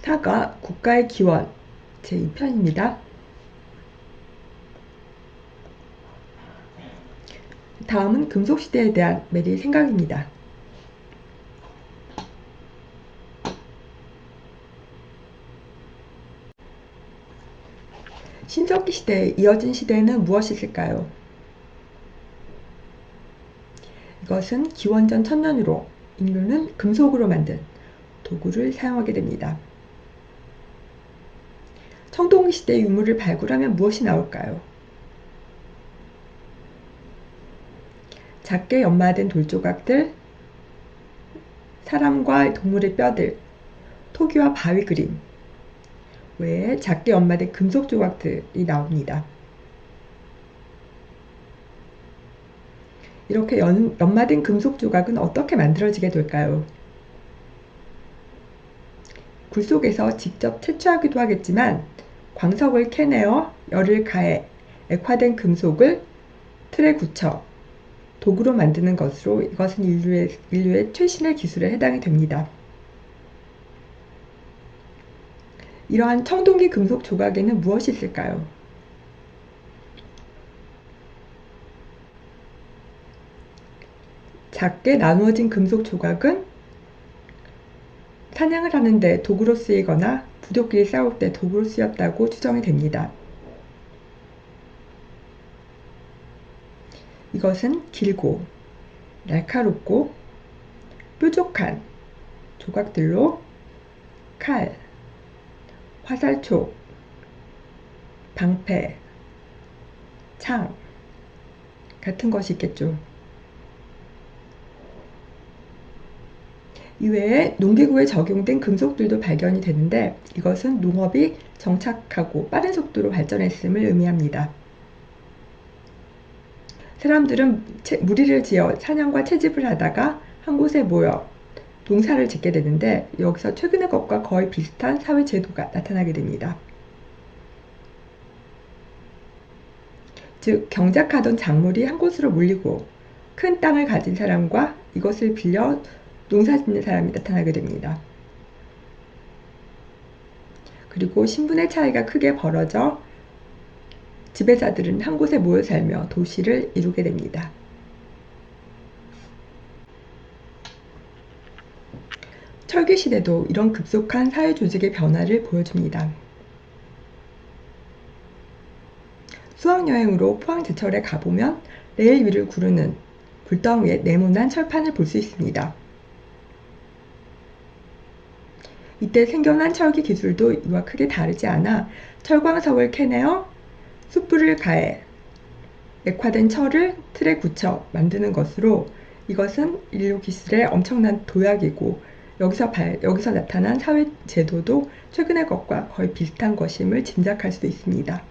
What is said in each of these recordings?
타가 국가의 기원 제2편입니다. 다음은 금속시대에 대한 메리의 생각입니다. 신석기 시대에 이어진 시대에는 무엇이 있을까요? 이것은 기원전 1000년으로 인류는 금속으로 만든 도구를 사용하게 됩니다. 청동기 시대의 유물을 발굴하면 무엇이 나올까요? 작게 연마된 돌조각들, 사람과 동물의 뼈들, 토기와 바위 그림 외에 작게 연마된 금속 조각들이 나옵니다. 이렇게 연마된 금속 조각은 어떻게 만들어지게 될까요? 굴 속에서 직접 채취하기도 하겠지만 광석을 캐내어 열을 가해 액화된 금속을 틀에 굳혀 도구로 만드는 것으로 이것은 인류의 최신의 기술에 해당이 됩니다. 이러한 청동기 금속 조각에는 무엇이 있을까요? 작게 나누어진 금속 조각은 사냥을 하는데 도구로 쓰이거나 부족끼리 싸울 때 도구로 쓰였다고 추정이 됩니다. 이것은 길고 날카롭고 뾰족한 조각들로 칼, 화살촉, 방패, 창 같은 것이 있겠죠. 이외에 농기구에 적용된 금속들도 발견이 되는데 이것은 농업이 정착하고 빠른 속도로 발전했음을 의미합니다. 사람들은 무리를 지어 사냥과 채집을 하다가 한 곳에 모여 농사를 짓게 되는데 여기서 최근의 것과 거의 비슷한 사회 제도가 나타나게 됩니다. 즉 경작하던 작물이 한 곳으로 몰리고 큰 땅을 가진 사람과 이것을 빌려 농사 짓는 사람이 나타나게 됩니다. 그리고 신분의 차이가 크게 벌어져 지배자들은 한 곳에 모여 살며 도시를 이루게 됩니다. 철기 시대도 이런 급속한 사회 조직의 변화를 보여줍니다. 수학여행으로 포항제철에 가보면 레일 위를 구르는 불덩이에 네모난 철판을 볼 수 있습니다. 이때 생겨난 철기 기술도 이와 크게 다르지 않아 철광석을 캐내어 숯불을 가해 액화된 철을 틀에 굳혀 만드는 것으로 이것은 인류 기술의 엄청난 도약이고 여기서 나타난 사회 제도도 최근의 것과 거의 비슷한 것임을 짐작할 수 있습니다.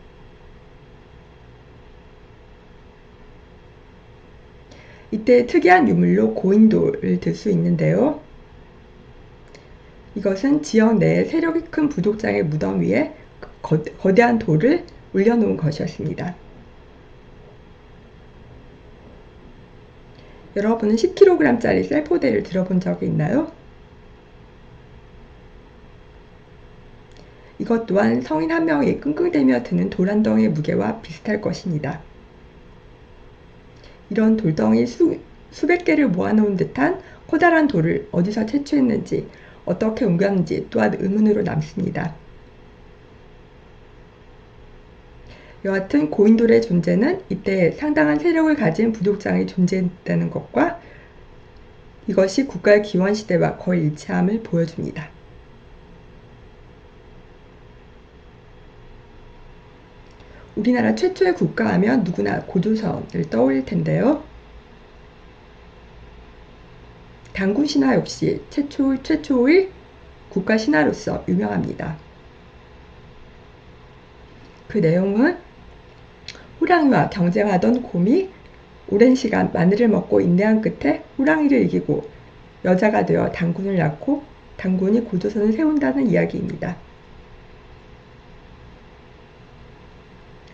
이때 특이한 유물로 고인돌을 들 수 있는데요. 이것은 지역 내에 세력이 큰 부족장의 무덤 위에 거대한 돌을 올려놓은 것이었습니다. 여러분은 10kg짜리 셀포대를 들어본 적이 있나요? 이것 또한 성인 한 명이 끙끙대며 드는 돌 한 덩이의 무게와 비슷할 것입니다. 이런 돌덩이 수백 개를 모아놓은 듯한 커다란 돌을 어디서 채취했는지 어떻게 옮겼는지 또한 의문으로 남습니다. 여하튼 고인돌의 존재는 이때 상당한 세력을 가진 부족장이 존재했다는 것과 이것이 국가의 기원 시대와 거의 일치함을 보여줍니다. 우리나라 최초의 국가하면 누구나 고조선을 떠올릴 텐데요. 단군 신화 역시 최초의 국가 신화로서 유명합니다. 그 내용은 호랑이와 경쟁하던 곰이 오랜 시간 마늘을 먹고 인내한 끝에 호랑이를 이기고 여자가 되어 단군을 낳고 단군이 고조선을 세운다는 이야기입니다.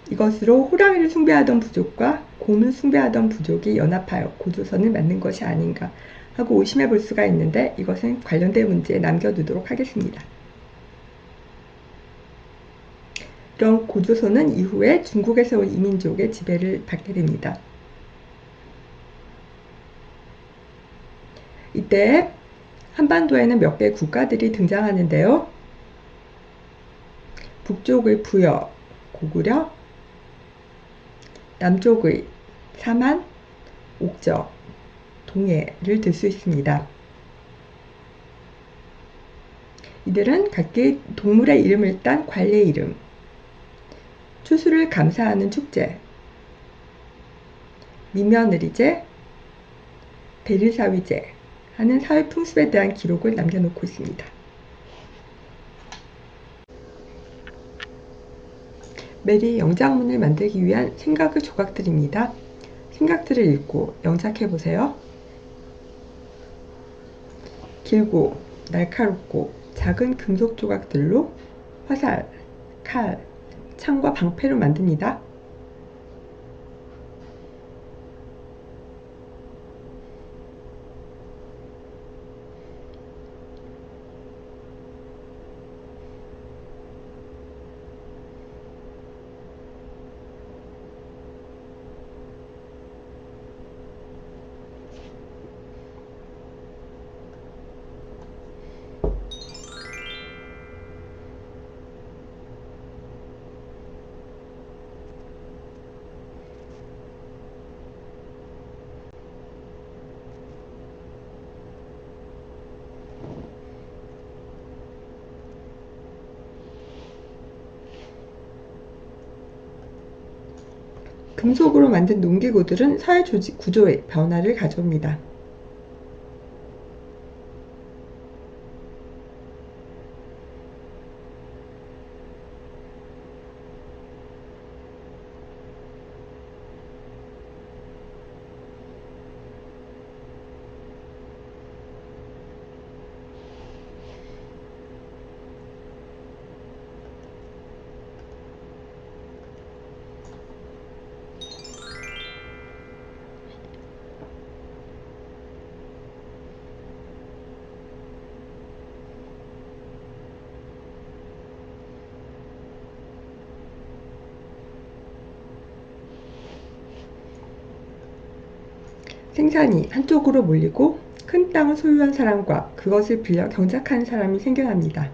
이것으로 호랑이를 숭배하던 부족과 곰을 숭배하던 부족이 연합하여 고조선을 만든 것이 아닌가 하고 의심해 볼 수가 있는데 이것은 관련된 문제에 남겨두도록 하겠습니다. 이런 고조선은 이후에 중국에서 온 이민족의 지배를 받게 됩니다. 이때 한반도에는 몇 개의 국가들이 등장하는데요. 북쪽의 부여, 고구려, 남쪽의 사만, 옥저, 동해를 들 수 있습니다. 이들은 각기 동물의 이름을 딴 관례 이름, 추수를 감사하는 축제, 미며느리제, 대리사위제 하는 사회 풍습에 대한 기록을 남겨놓고 있습니다. 메리 영장문을 만들기 위한 생각의 조각들입니다. 생각들을 읽고 영작해보세요. 길고 날카롭고 작은 금속 조각들로 화살, 칼, 창과 방패로 만듭니다. 금속으로 만든 농기구들은 사회 조직 구조에 변화를 가져옵니다. 생산이 한쪽으로 몰리고 큰 땅을 소유한 사람과 그것을 빌려 경작하는 사람이 생겨납니다.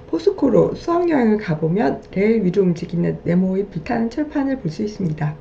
포스코로 수학여행을 가보면 레일 위로 움직이는 네모의 불타는 철판을 볼 수 있습니다.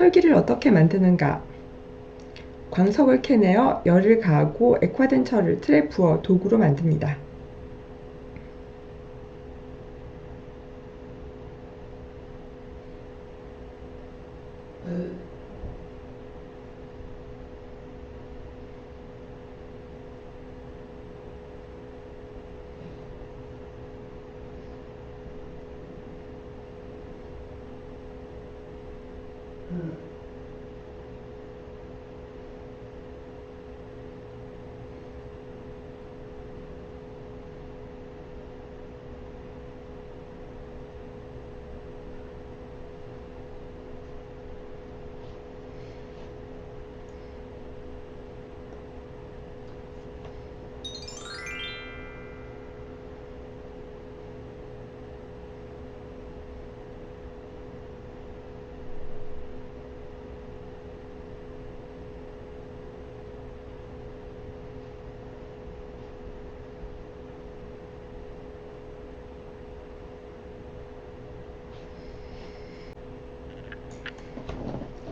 철기를 어떻게 만드는가? 광석을 캐내어 열을 가하고 액화된 철을 틀에 부어 도구로 만듭니다.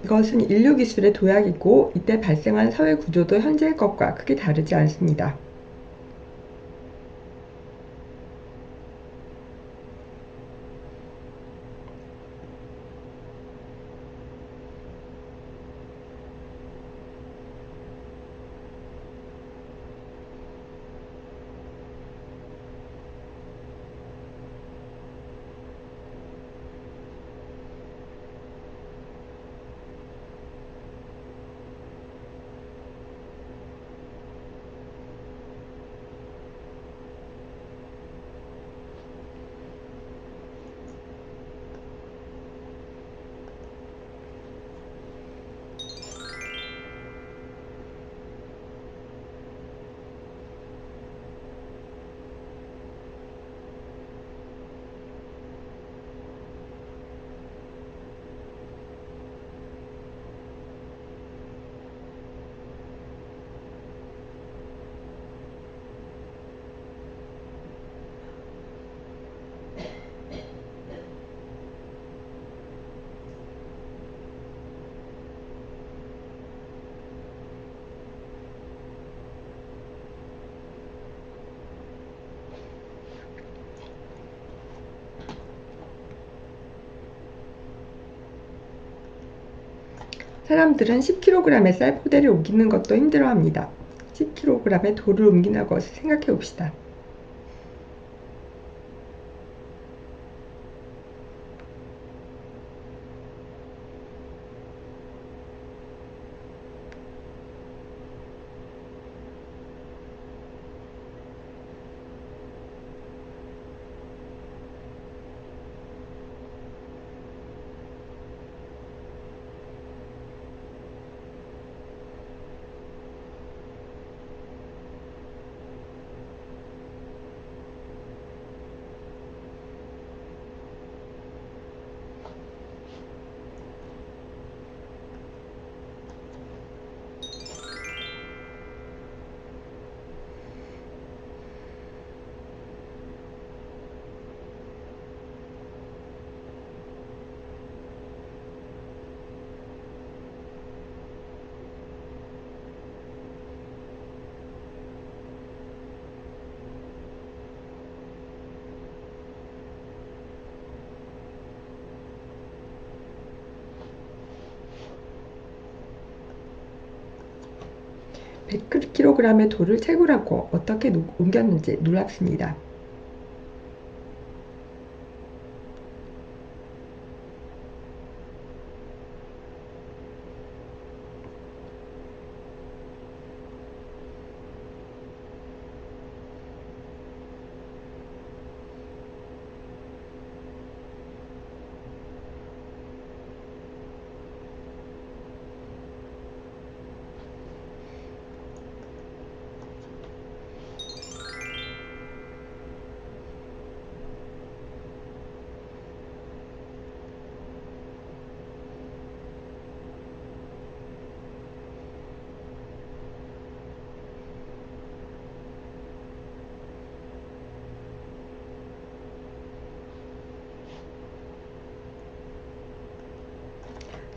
이것은 인류 기술의 도약이고 이때 발생한 사회 구조도 현재의 것과 크게 다르지 않습니다. 사람들은 10kg의 쌀포대를 옮기는 것도 힘들어합니다. 10kg의 돌을 옮기는 것을 생각해 봅시다. (100kg의) 돌을 채굴하고 어떻게 옮겼는지 놀랍습니다.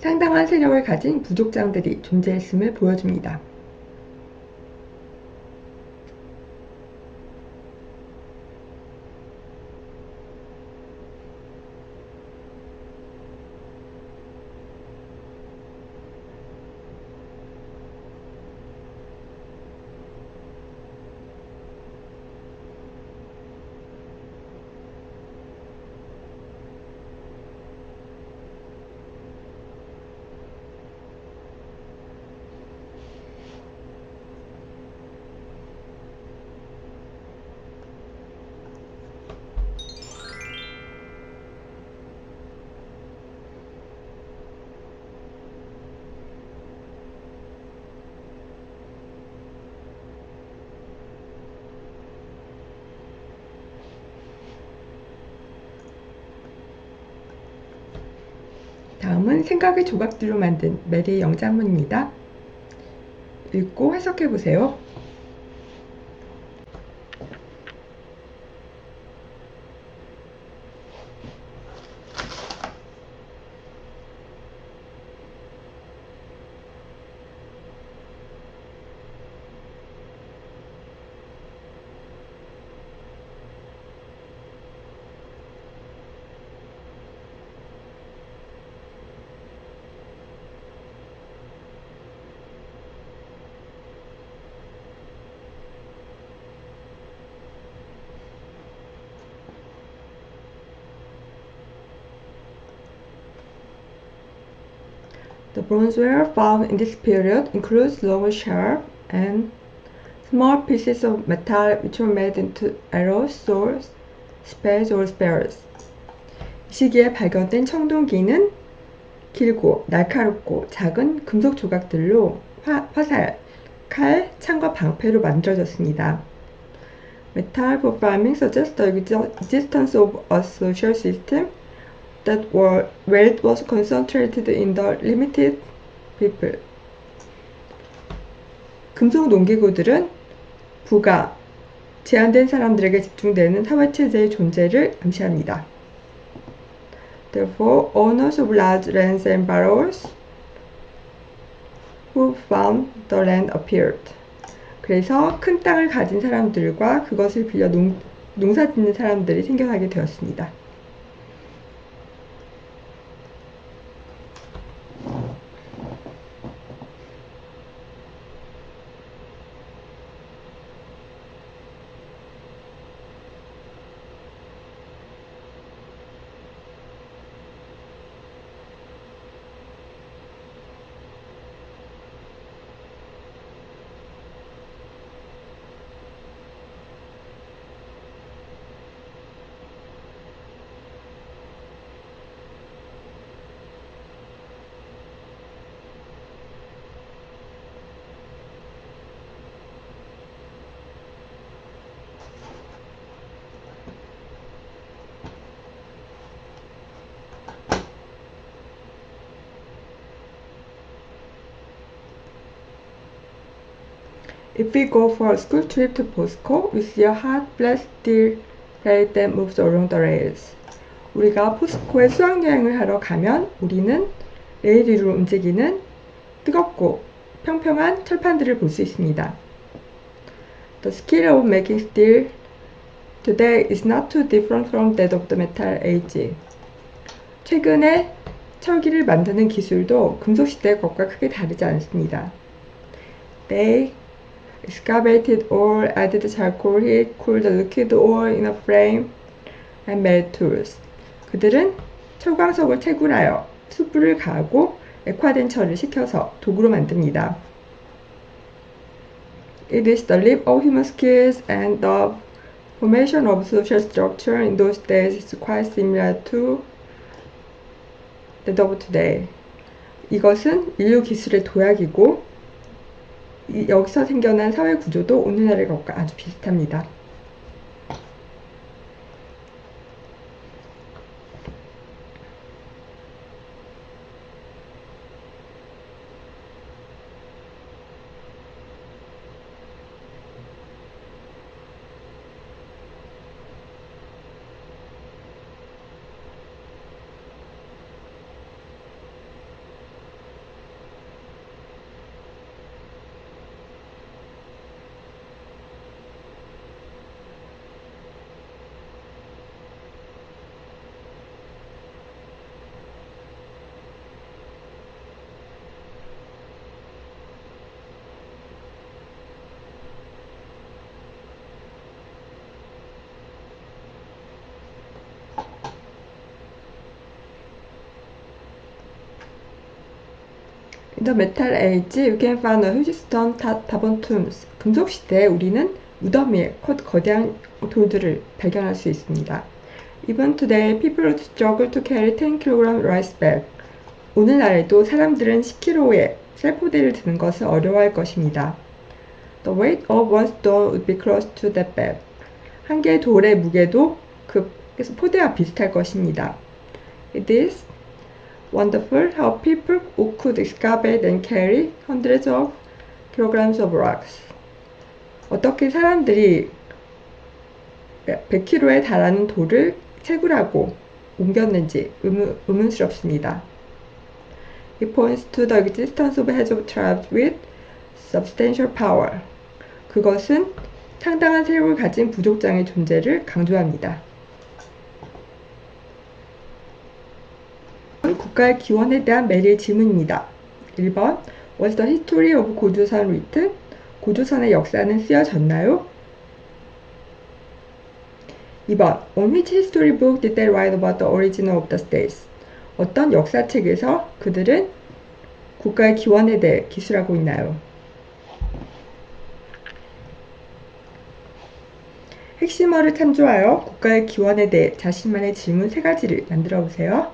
상당한 세력을 가진 부족장들이 존재했음을 보여줍니다. 다음은 생각의 조각들로 만든 메리의 영장문입니다. 읽고 해석해 보세요. The bronzeware found in this period includes long, sharp, and small pieces of metal which were made into arrows, swords, spears, or spears. 이 시기에 발견된 청동기는 길고 날카롭고 작은 금속 조각들로 화살, 칼, 창과 방패로 만들어졌습니다. Metal programming suggests the existence of a social system that wealth was concentrated in the limited people. 금속 농기구들은 부가 제한된 사람들에게 집중되는 사회체제의 존재를 암시합니다. Therefore, owners of large lands and barrows who found the land appeared. 그래서 큰 땅을 가진 사람들과 그것을 빌려 농사 짓는 사람들이 생겨나게 되었습니다. If we go for a school trip to POSCO, we see a hot blast steel plate that moves along the rails. 우리가 포스코에 수학여행을 하러 가면 우리는 레일 위로 움직이는 뜨겁고 평평한 철판들을 볼 수 있습니다. The skill of making steel today is not too different from that of the metal age. 최근에 철기를 만드는 기술도 금속 시대의 것과 크게 다르지 않습니다. They excavated ore, added charcoal heat, cooled the liquid ore in a frame, and made tools. 그들은 철광석을 채굴하여 숯불을 가하고 액화된 철을 식혀서 도구로 만듭니다. It is the leap of human skills and the formation of social structure in those days is quite similar to that of today. 이것은 인류 기술의 도약이고 여기서 생겨난 사회 구조도 오늘날의 것과 아주 비슷합니다. In the metal age, you can find a huge stone top on tombs. 금속 시대에 우리는 무덤 위에 거대한 돌들을 발견할 수 있습니다. Even today, people struggle to carry 10kg rice bag. 오늘날에도 사람들은 10kg의 쌀포대를 드는 것을 어려워할 것입니다. The weight of one stone would be close to that bag. 한 개의 돌의 무게도 그 포대와 비슷할 것입니다. It is wonderful how people could excavate and carry hundreds of kilograms of rocks. 어떻게 사람들이 100kg에 달하는 돌을 채굴하고 옮겼는지 의문스럽습니다. It points to the existence of heads of tribes with substantial power. 그것은 상당한 세력을 가진 부족장의 존재를 강조합니다. 국가의 기원에 대한 메리의 질문입니다. 1번 Was the history of 고조선 written? 고조선의 역사는 쓰여졌나요? 2번 On which history book did they write about the origin of the states? 어떤 역사책에서 그들은 국가의 기원에 대해 기술하고 있나요? 핵심어를 참조하여 국가의 기원에 대해 자신만의 질문 3가지를 만들어 보세요.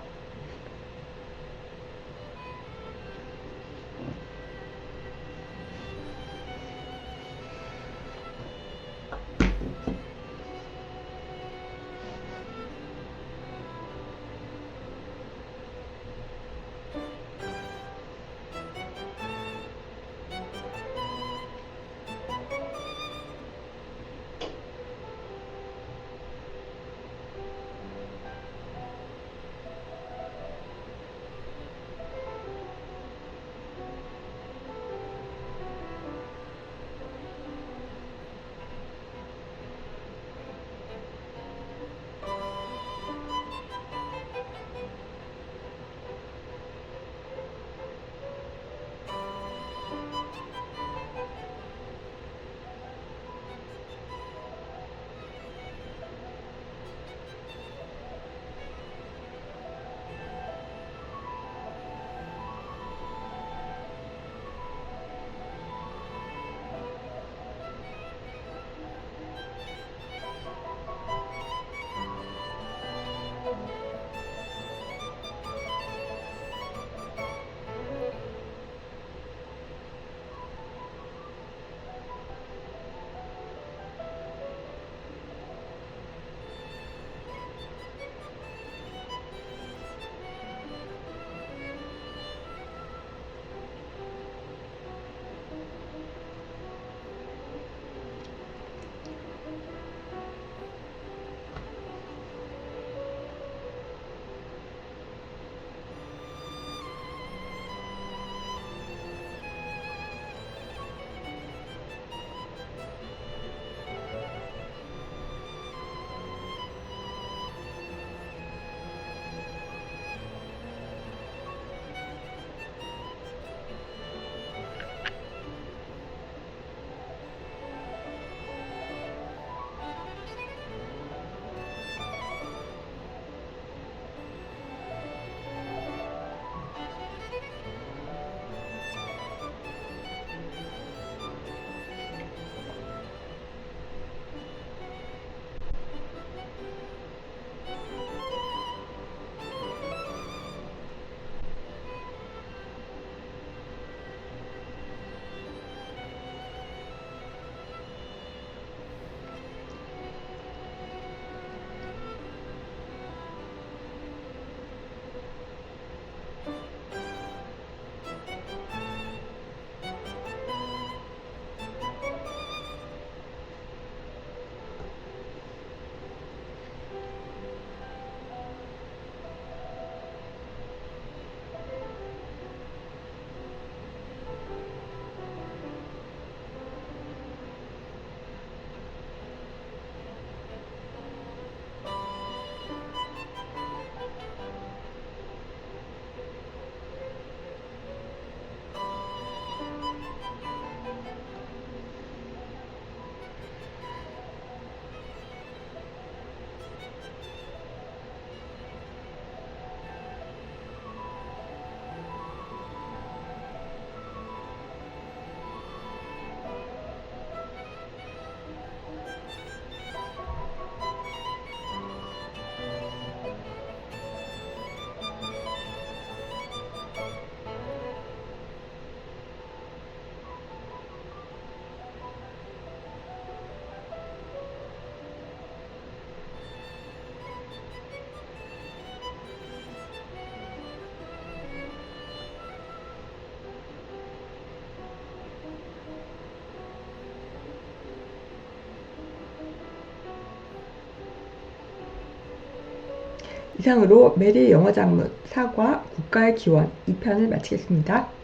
이상으로 메리의 영어 작문 사과 국가의 기원 2편을 마치겠습니다.